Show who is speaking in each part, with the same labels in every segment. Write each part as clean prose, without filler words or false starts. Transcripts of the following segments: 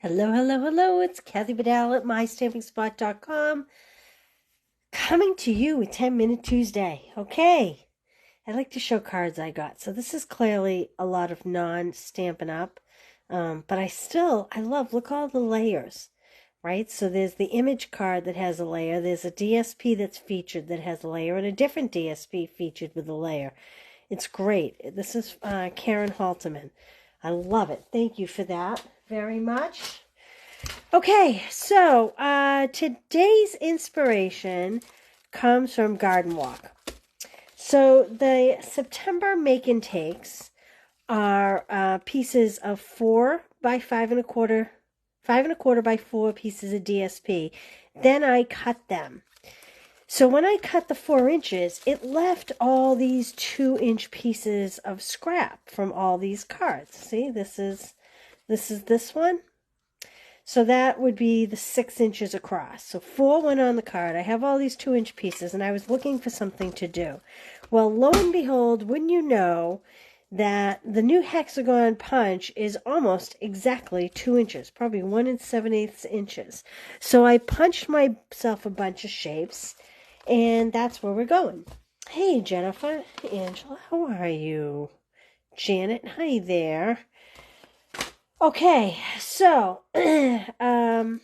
Speaker 1: Hello, hello, hello. It's Kathy Badal at mystampingspot.com coming to you with 10-Minute Tuesday. Okay, I'd like to show cards I got. So this is clearly a lot of non-Stampin' Up, but I love, look all the layers, right? So there's the image card that has a layer. There's a DSP that's featured that has a layer and a different DSP featured with a layer. It's great. This is Karen Halterman. I love it. Thank you for that very much. Okay, so today's inspiration comes from Garden Walk. So the September make and takes are pieces of 4 by 5 1/4, 5 1/4 by 4 pieces of DSP. Then I cut them. So when I cut the 4 inches, it left all these 2-inch pieces of scrap from all these cards. See, this is this one. So that would be the 6 inches across. So 4 went on the card. I have all these 2-inch pieces, and I was looking for something to do. Well, lo and behold, wouldn't you know that the new Hexagon punch is almost exactly 2 inches, probably 1 7/8 inches. So I punched myself a bunch of shapes, and that's where we're going. Hey, Jennifer, Angela, how are you? Janet, hi there. Okay, so, I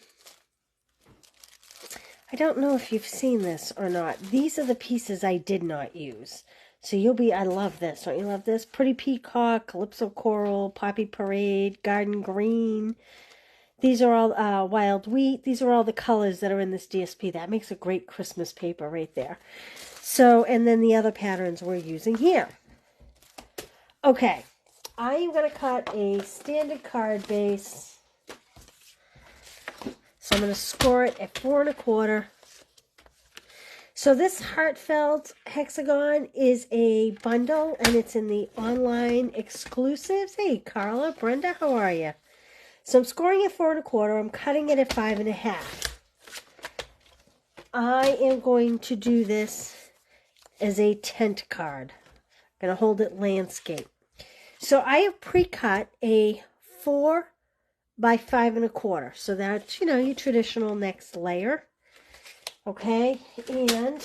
Speaker 1: don't know if you've seen this or not. These are the pieces I did not use. So I love this. Don't you love this? Pretty Peacock, Calypso Coral, Poppy Parade, Garden Green. These are all Wild Wheat. These are all the colors that are in this DSP. That makes a great Christmas paper right there. So, and then the other patterns we're using here. Okay. I am going to cut a standard card base. So I'm going to score it at 4 1/4. So this Heartfelt Hexagon is a bundle, and it's in the online exclusives. Hey, Carla, Brenda, how are you? So I'm scoring at 4 1/4. I'm cutting it at 5 1/2. I am going to do this as a tent card. I'm going to hold it landscape. So I have pre-cut a 4 by 5 1/4. So that's, your traditional next layer. Okay, and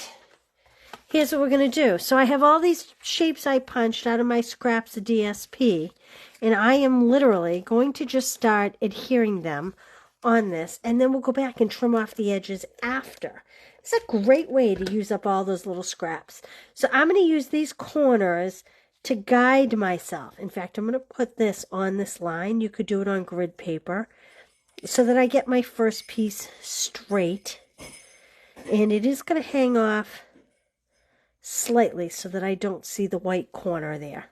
Speaker 1: here's what we're going to do. So I have all these shapes I punched out of my scraps of DSP, and I am literally going to just start adhering them on this, and then we'll go back and trim off the edges after. It's a great way to use up all those little scraps. So I'm going to use these corners to guide myself. In fact, I'm going to put this on this line. You could do it on grid paper so that I get my first piece straight. And it is going to hang off slightly so that I don't see the white corner there.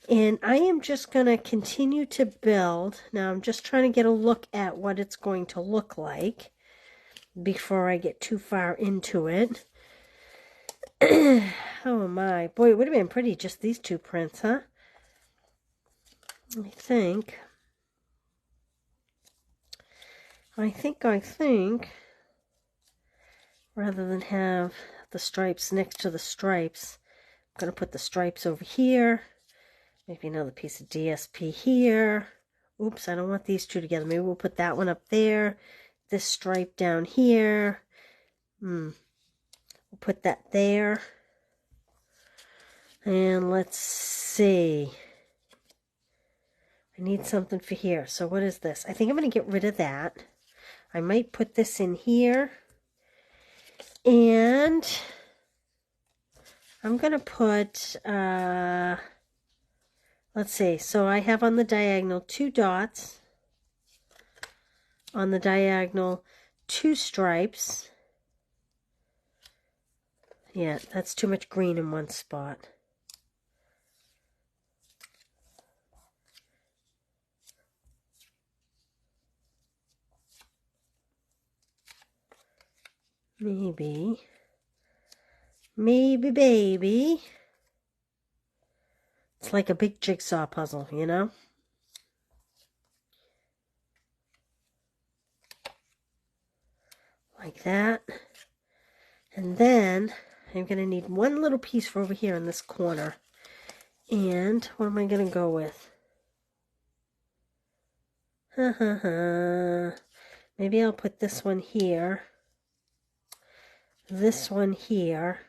Speaker 1: And I am just going to continue to build. Now I'm just trying to get a look at what it's going to look like before I get too far into it. Oh my, boy, it would have been pretty just these 2 prints, huh? I think, rather than have the stripes next to the stripes, I'm going to put the stripes over here, maybe another piece of DSP here. Oops, I don't want these 2 together. Maybe we'll put that one up there, this stripe down here. We'll put that there. And let's see. I need something for here. So what is this? I think I'm going to get rid of that. I might put this in here. And I'm going to put, let's see. So I have on the diagonal 2 dots. On the diagonal 2 stripes. Yeah, that's too much green in one spot. Maybe, baby. It's like a big jigsaw puzzle, you know? Like that. And then I'm going to need one little piece for over here in this corner. And what am I going to go with? Maybe I'll put this one here, this one here,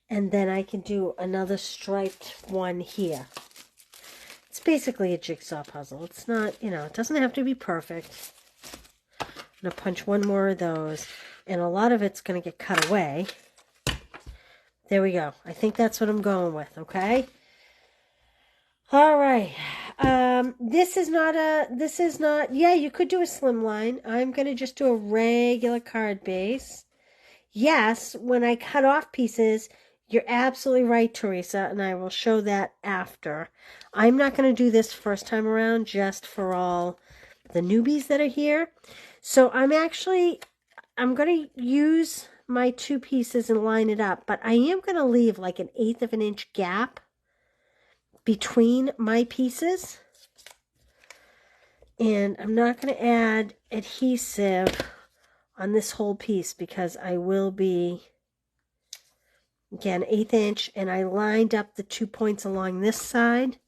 Speaker 1: and then I can do another striped one here. It's basically a jigsaw puzzle. It's not, you know, it doesn't have to be perfect. I'm going to punch one more of those, and a lot of it's going to get cut away. There we go. I think that's what I'm going with, okay? All right. This is not, yeah, you could do a slimline. I'm going to just do a regular card base. Yes, when I cut off pieces, you're absolutely right, Teresa, and I will show that after. I'm not going to do this first time around, just for all the newbies that are here. So I'm going to use my two pieces and line it up, but I am going to leave like an 1/8 of an inch gap between my pieces. And I'm not going to add adhesive on this whole piece because I will be, again, 1/8 inch, and I lined up the 2 points along this side.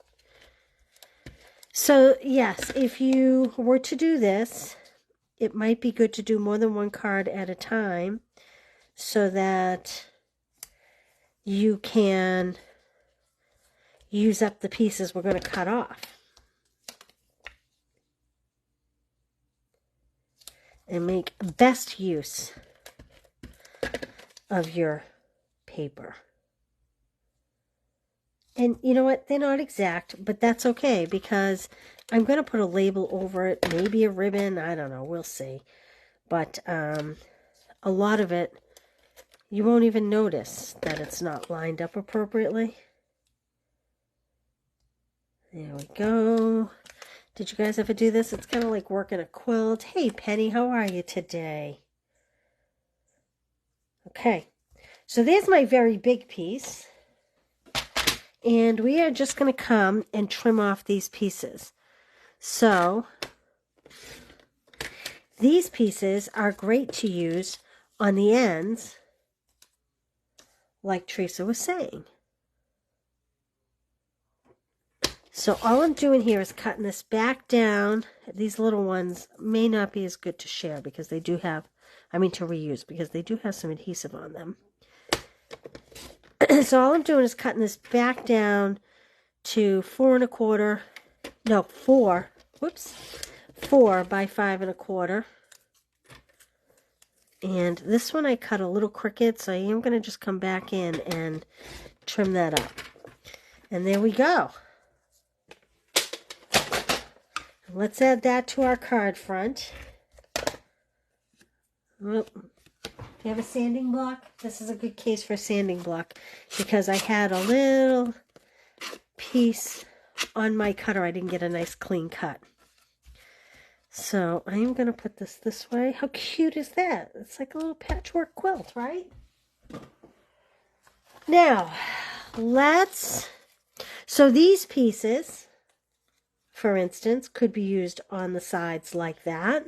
Speaker 1: So yes, if you were to do this, it might be good to do more than one card at a time so that you can use up the pieces we're going to cut off. And make best use of your paper. And you know what? They're not exact, but that's okay because I'm going to put a label over it, maybe a ribbon. I don't know. We'll see. But a lot of it, you won't even notice that it's not lined up appropriately. There we go. Did you guys ever do this? It's kind of like working a quilt. Hey, Penny, how are you today? Okay, so there's my very big piece. And we are just going to come and trim off these pieces. So these pieces are great to use on the ends, like Teresa was saying. So all I'm doing here is cutting this back down. These little ones may not be as good to share because they do have, to reuse, because they do have some adhesive on them. So all I'm doing is cutting this back down to 4 by 5 1/4. And this one I cut a little crooked, so I am going to just come back in and trim that up. And there we go. Let's add that to our card front. Oh, if you have a sanding block, this is a good case for a sanding block because I had a little piece on my cutter. I didn't get a nice clean cut. So I am going to put this way. How cute is that? It's like a little patchwork quilt, right? Now, so these pieces, for instance, could be used on the sides like that.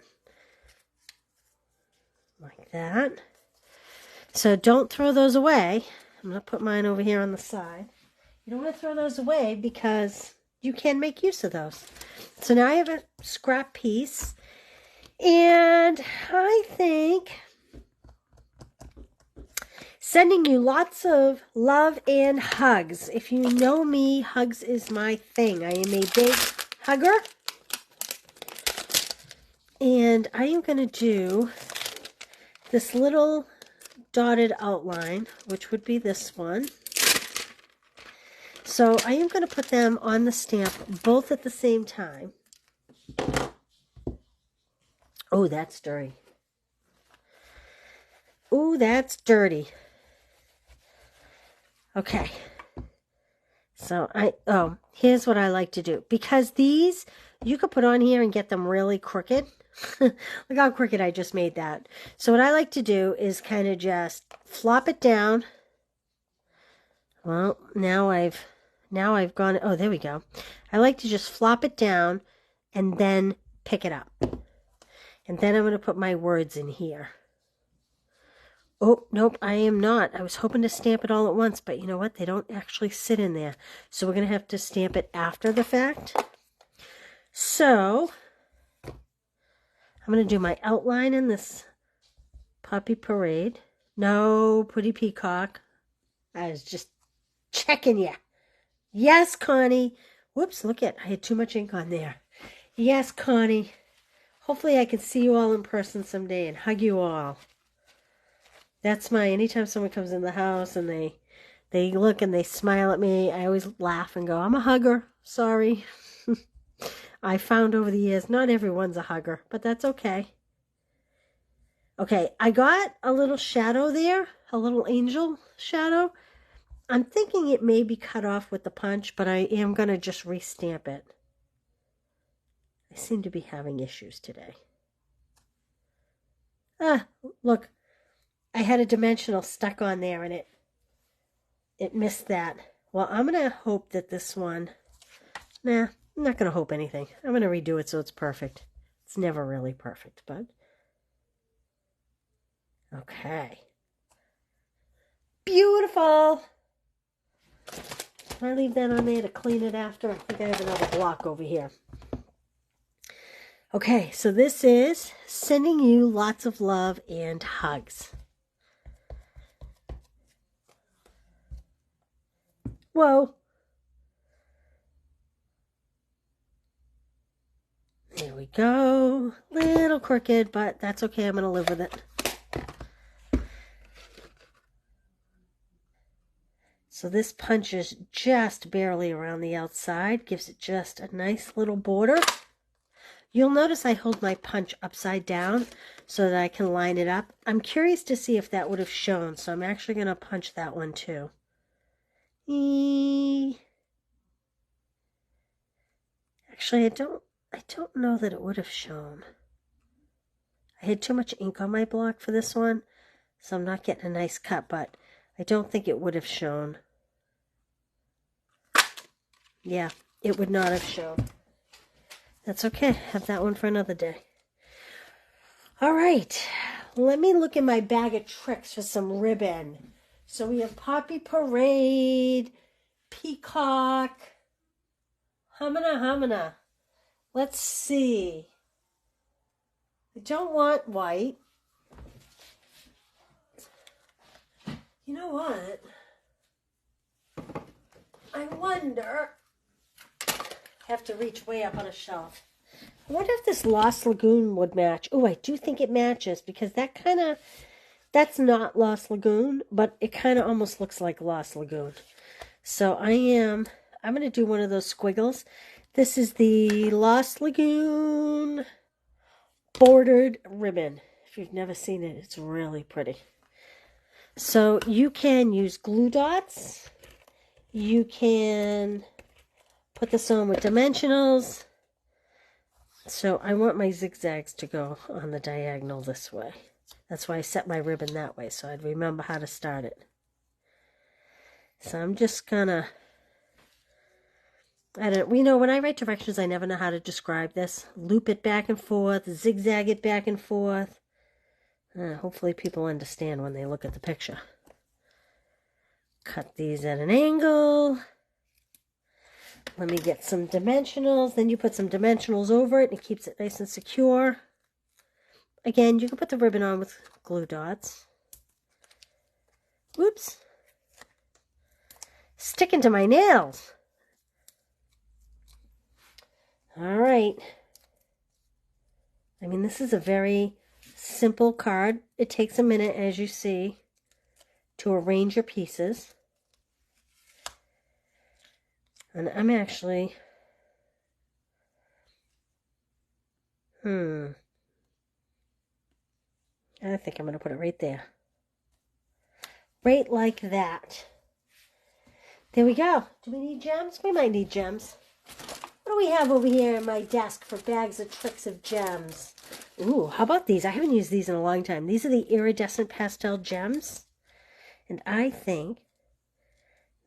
Speaker 1: Like that. So don't throw those away. I'm going to put mine over here on the side. You don't want to throw those away because you can make use of those. So now I have a scrap piece. And I think sending you lots of love and hugs. If you know me, hugs is my thing. I am a big hugger. And I am going to do this little dotted outline, which would be this one. So I am going to put them on the stamp both at the same time. Oh, that's dirty. Oh, that's dirty. Okay. So here's what I like to do. Because these, you could put on here and get them really crooked. Look how crooked I just made that. So what I like to do is kind of just flop it down. Well, now I've gone, oh, there we go. I like to just flop it down and then pick it up. And then I'm going to put my words in here. Oh, nope, I am not. I was hoping to stamp it all at once, but you know what? They don't actually sit in there. So we're going to have to stamp it after the fact. So I'm going to do my outline in this Puppy Parade. No, Pretty Peacock. I was just checking you. Yes, Connie. Whoops, look at, I had too much ink on there. Yes, Connie. Hopefully I can see you all in person someday and hug you all. That's my, anytime someone comes in the house and they look and they smile at me, I always laugh and go, I'm a hugger. Sorry. I found over the years, not everyone's a hugger, but that's okay. Okay, I got a little shadow there, a little angel shadow. I'm thinking it may be cut off with the punch, but I am going to just restamp it. I seem to be having issues today. Ah, look, I had a dimensional stuck on there and it missed that. Well, I'm going to hope that this one, nah, I'm not going to hope anything. I'm going to redo it so it's perfect. It's never really perfect, but okay. Beautiful. Can I leave that on there to clean it after? I think I have another block over here. Okay, so this is sending you lots of love and hugs. Whoa. There we go. Little crooked, but that's okay. I'm going to live with it. So this punches just barely around the outside, gives it just a nice little border. You'll notice I hold my punch upside down so that I can line it up. I'm curious to see if that would have shown, so I'm actually going to punch that one too. Actually, I don't know that it would have shown. I had too much ink on my block for this one, so I'm not getting a nice cut, but I don't think it would have shown. Yeah, it would not have shown. That's okay. Have that one for another day. All right. Let me look in my bag of tricks for some ribbon. So we have Poppy Parade, Peacock, Humana Humana. Let's see. I don't want white. You know what? I wonder. I have to reach way up on a shelf. I wonder if this Lost Lagoon would match. Oh, I do think it matches because that's not Lost Lagoon, but it kind of almost looks like Lost Lagoon. So I'm going to do one of those squiggles. This is the Lost Lagoon bordered ribbon. If you've never seen it, it's really pretty. So you can use glue dots. You can put this on with dimensionals. So I want my zigzags to go on the diagonal this way. That's why I set my ribbon that way, so I'd remember how to start it. So I'm just gonna, when I write directions, I never know how to describe this. Loop it back and forth, zigzag it back and forth. Hopefully people understand when they look at the picture. Cut these at an angle. Let me get some dimensionals. Then you put some dimensionals over it and it keeps it nice and secure. Again, you can put the ribbon on with glue dots. Whoops. Sticking to my nails. All right. I mean, this is a very simple card. It takes a minute, as you see, to arrange your pieces. And I'm actually, I think I'm going to put it right there. Right like that. There we go. Do we need gems? We might need gems. What do we have over here in my desk for bags of tricks of gems? Ooh, how about these? I haven't used these in a long time. These are the iridescent pastel gems. And I think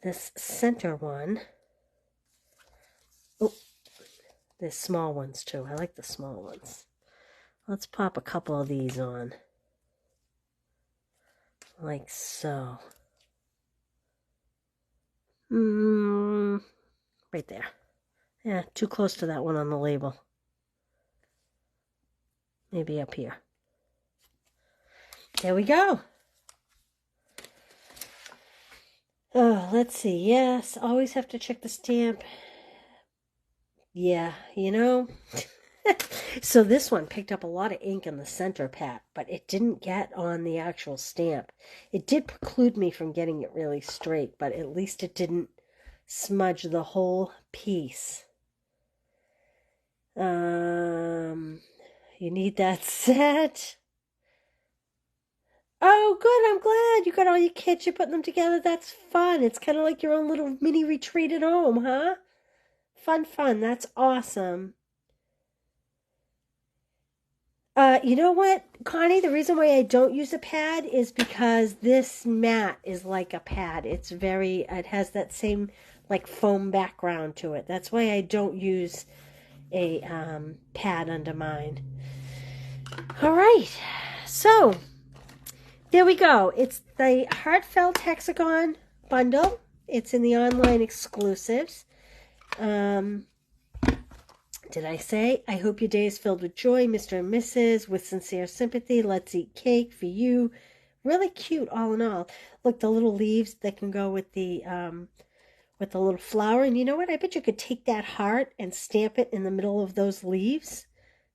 Speaker 1: this center one, oh, there's small ones too. I like the small ones. Let's pop a couple of these on. Like so. Right there. Yeah, too close to that one on the label. Maybe up here. There we go. Oh, let's see. Yes, always have to check the stamp. Yeah, you know. So this one picked up a lot of ink in the center, Pat, but it didn't get on the actual stamp. It did preclude me from getting it really straight, but at least it didn't smudge the whole piece. You need that set. Oh, good. I'm glad you got all your kits. You're putting them together. That's fun. It's kind of like your own little mini retreat at home, huh? Fun, fun. That's awesome. You know what, Connie? The reason why I don't use a pad is because this mat is like a pad. It has that same like foam background to it. That's why I don't use a pad under mine. All right, so there we go. It's the Heartfelt Hexagon bundle. It's in the online exclusives. Did I say? I hope your day is filled with joy, Mr. and Mrs. With sincere sympathy. Let's eat cake for you. Really cute, all in all. Look, the little leaves that can go with the little flower. And you know what? I bet you could take that heart and stamp it in the middle of those leaves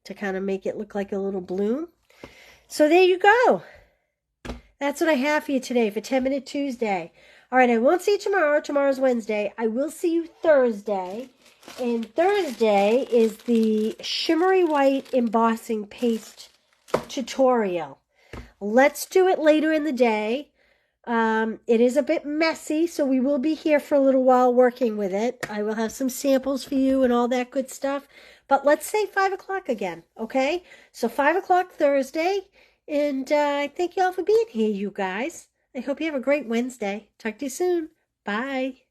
Speaker 1: to kind of make it look like a little bloom. So there you go. That's what I have for you today for 10-Minute Tuesday. All right, I won't see you tomorrow. Tomorrow's Wednesday. I will see you Thursday. And Thursday is the Shimmery White Embossing Paste tutorial. Let's do it later in the day. It is a bit messy, so we will be here for a little while working with it. I will have some samples for you and all that good stuff. But let's say 5 o'clock again, okay? So 5 o'clock Thursday. And I thank you all for being here, you guys. I hope you have a great Wednesday. Talk to you soon. Bye.